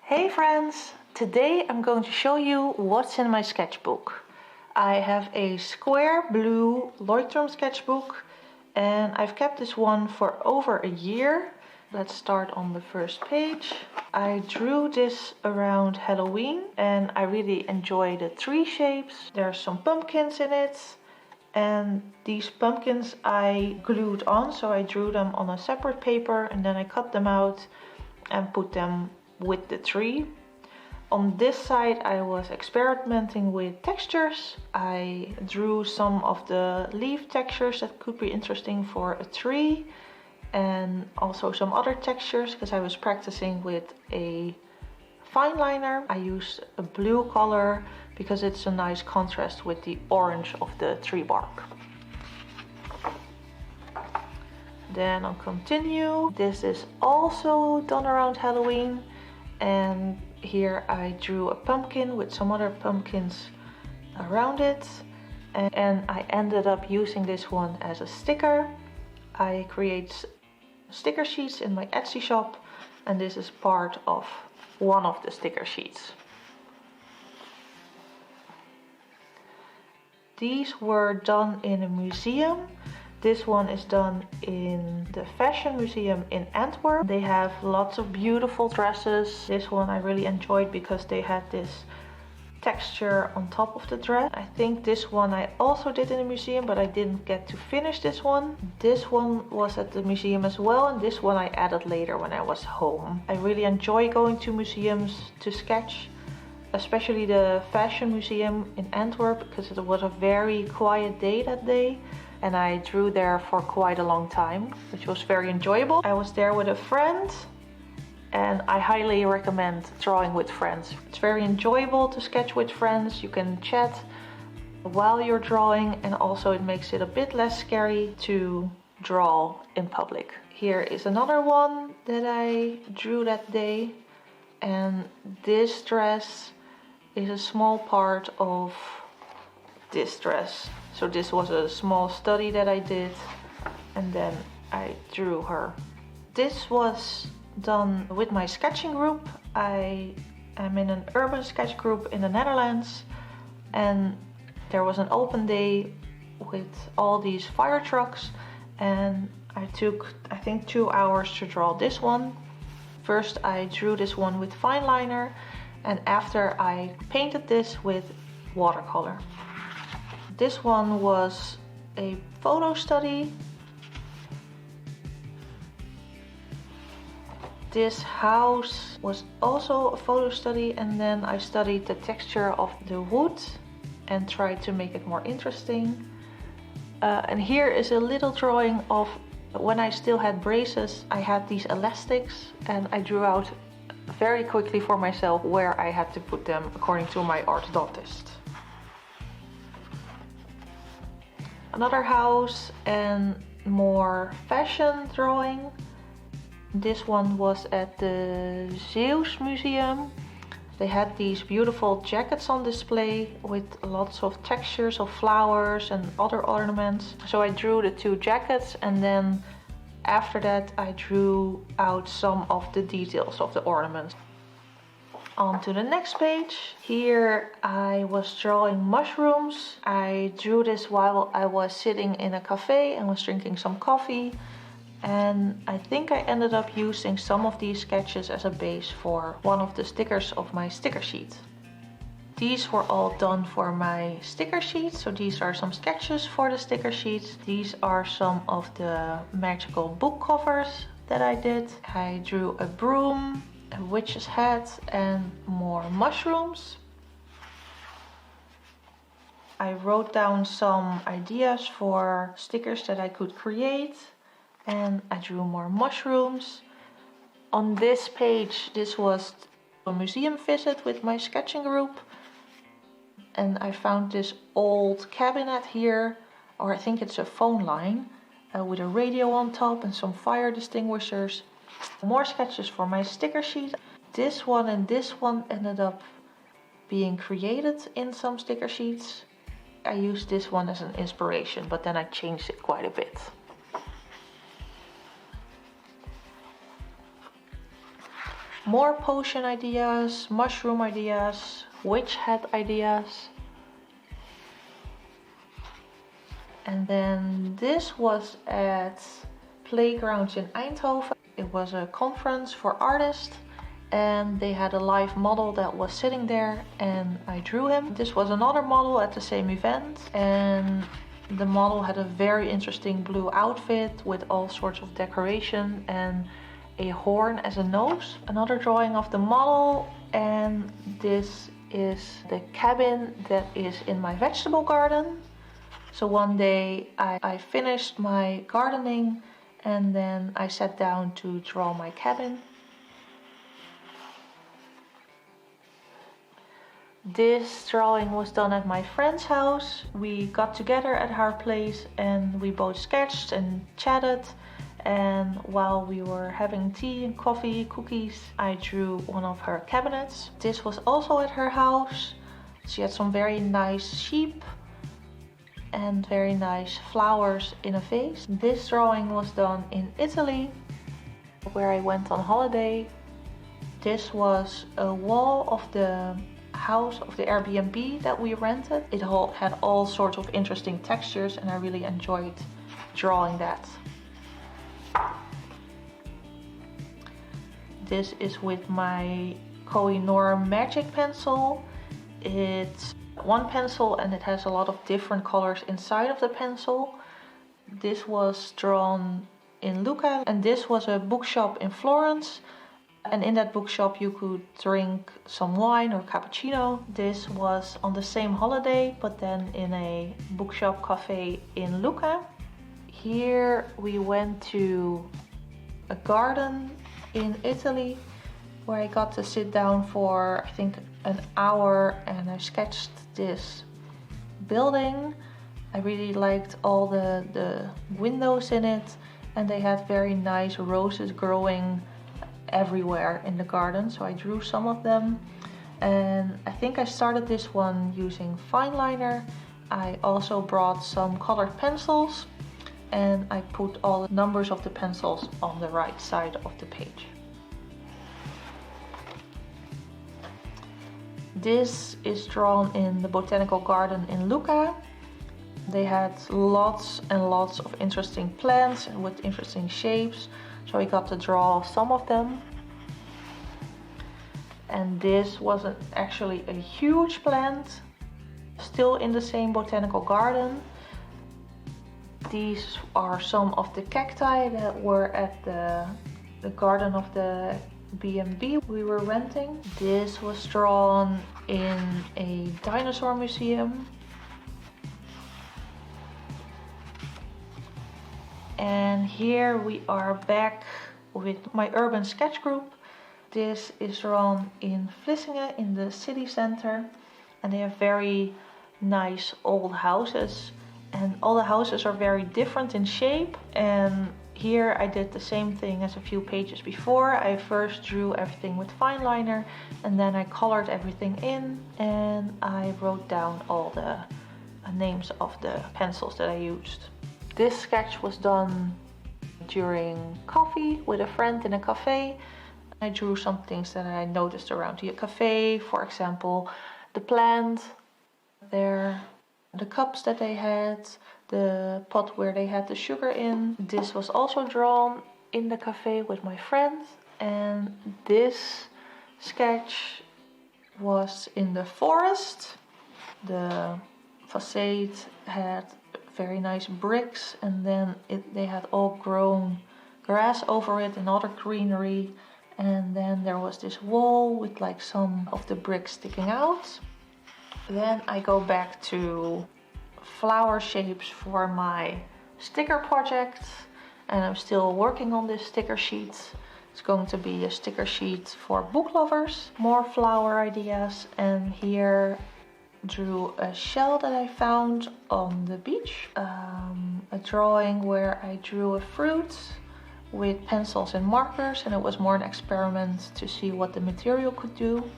Hey friends! Today I'm going to show you what's in my sketchbook. I have a square blue Leuchtturm sketchbook and I've kept this one for over a year. Let's start on the first page. I drew this around Halloween and I really enjoy the tree shapes. There are some pumpkins in it and these pumpkins I glued on, so I drew them on a separate paper and then I cut them out and put them with the tree. On this side I was experimenting with textures. I drew some of the leaf textures that could be interesting for a tree and also some other textures because I was practicing with a fine liner. I used a blue color because it's a nice contrast with the orange of the tree bark. Then I'll continue. This is also done around Halloween. And here I drew a pumpkin with some other pumpkins around it, and I ended up using this one as a sticker. I create sticker sheets in my Etsy shop and this is part of one of the sticker sheets. These were done in a museum. This one is done in the Fashion Museum in Antwerp. They have lots of beautiful dresses. This one I really enjoyed because they had this texture on top of the dress. I think this one I also did in the museum, but I didn't get to finish this one. This one was at the museum as well, and this one I added later when I was home. I really enjoy going to museums to sketch, especially the Fashion Museum in Antwerp, because it was a very quiet day that day. And I drew there for quite a long time, which was very enjoyable. I was there with a friend and I highly recommend drawing with friends. It's very enjoyable to sketch with friends. You can chat while you're drawing and also it makes it a bit less scary to draw in public. Here is another one that I drew that day, and this dress is a small part of this dress. So this was a small study that I did and then I drew her. This was done with my sketching group. I am in an urban sketch group in the Netherlands and there was an open day with all these fire trucks and I took I think 2 hours to draw this one. First I drew this one with fine liner and after I painted this with watercolor. This one was a photo study. This house was also a photo study, and then I studied the texture of the wood and tried to make it more interesting. And here is a little drawing of when I still had braces. I had these elastics and I drew out very quickly for myself where I had to put them according to my orthodontist. Another house and more fashion drawing. This one was at the Zijlstra Museum. They had these beautiful jackets on display with lots of textures of flowers and other ornaments. So I drew the 2 jackets and then after that I drew out some of the details of the ornaments. On to the next page. Here I was drawing mushrooms. I drew this while I was sitting in a cafe and was drinking some coffee. And I think I ended up using some of these sketches as a base for one of the stickers of my sticker sheet. These were all done for my sticker sheet. So these are some sketches for the sticker sheets. These are some of the magical book covers that I did. I drew a broom, a witch's hat and more mushrooms. I wrote down some ideas for stickers that I could create and I drew more mushrooms. On this page, this was a museum visit with my sketching group and I found this old cabinet here, or I think it's a phone line, with a radio on top and some fire extinguishers. More sketches for my sticker sheet. This one and this one ended up being created in some sticker sheets. I used this one as an inspiration, but then I changed it quite a bit. more potion ideas, mushroom ideas, witch hat ideas. And then this was at Playgrounds in Eindhoven. It was a conference for artists and they had a live model that was sitting there and I drew him. This was another model at the same event and the model had a very interesting blue outfit with all sorts of decoration and a horn as a nose. Another drawing of the model, and this is the cabin that is in my vegetable garden. So one day I finished my gardening and then I sat down to draw my cabin. This drawing was done at my friend's house. We got together at her place and we both sketched and chatted. And while we were having tea, coffee, cookies, I drew one of her cabinets. This was also at her house. She had some very nice sheep and very nice flowers in a vase. This drawing was done in Italy, where I went on holiday. This was a wall of the house of the Airbnb that we rented. It had all sorts of interesting textures and I really enjoyed drawing that. This is with my Koh-i-Noor magic pencil. It's one pencil and it has a lot of different colors inside of the pencil. This was drawn in Lucca and this was a bookshop in Florence. And in that bookshop you could drink some wine or cappuccino. This was on the same holiday but then in a bookshop cafe in Lucca. Here we went to a garden in Italy where I got to sit down for I think an hour and I sketched this building. I really liked all the windows in it and they had very nice roses growing everywhere in the garden, so I drew some of them. And I think I started this one using fine liner. I also brought some colored pencils and I put all the numbers of the pencils on the right side of the page. This is drawn in the botanical garden in Lucca. They had lots and lots of interesting plants with interesting shapes, so I got to draw some of them. And this was actually a huge plant, still in the same botanical garden. These are some of the cacti that were at the garden of the B&B we were renting. This was drawn in a dinosaur museum. And here we are back with my urban sketch group. This is drawn in Vlissingen in the city center and they have very nice old houses and all the houses are very different in shape. And here I did the same thing as a few pages before. I first drew everything with fine liner and then I colored everything in and I wrote down all the names of the pencils that I used. This sketch was done during coffee with a friend in a cafe. I drew some things that I noticed around the cafe, for example, the plant there, the cups that they had, the pot where they had the sugar in. This was also drawn in the cafe with my friend, and this sketch was in the forest. The facade had very nice bricks and then they had all grown grass over it and other greenery, and then there was this wall with like some of the bricks sticking out. Then I go back to flower shapes for my sticker project and I'm still working on this sticker sheet. It's going to be a sticker sheet for book lovers. More flower ideas, and here drew a shell that I found on the beach. A drawing where I drew a fruit with pencils and markers, and it was more an experiment to see what the material could do.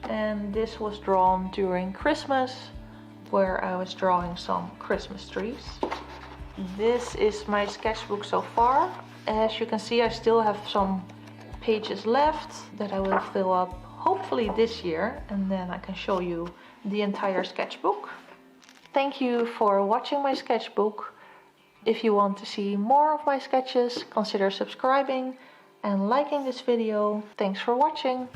And this was drawn during Christmas, where I was drawing some Christmas trees. This is my sketchbook so far. As you can see, I still have some pages left that I will fill up hopefully this year, and then I can show you the entire sketchbook. Thank you for watching my sketchbook. If you want to see more of my sketches, consider subscribing and liking this video. Thanks for watching.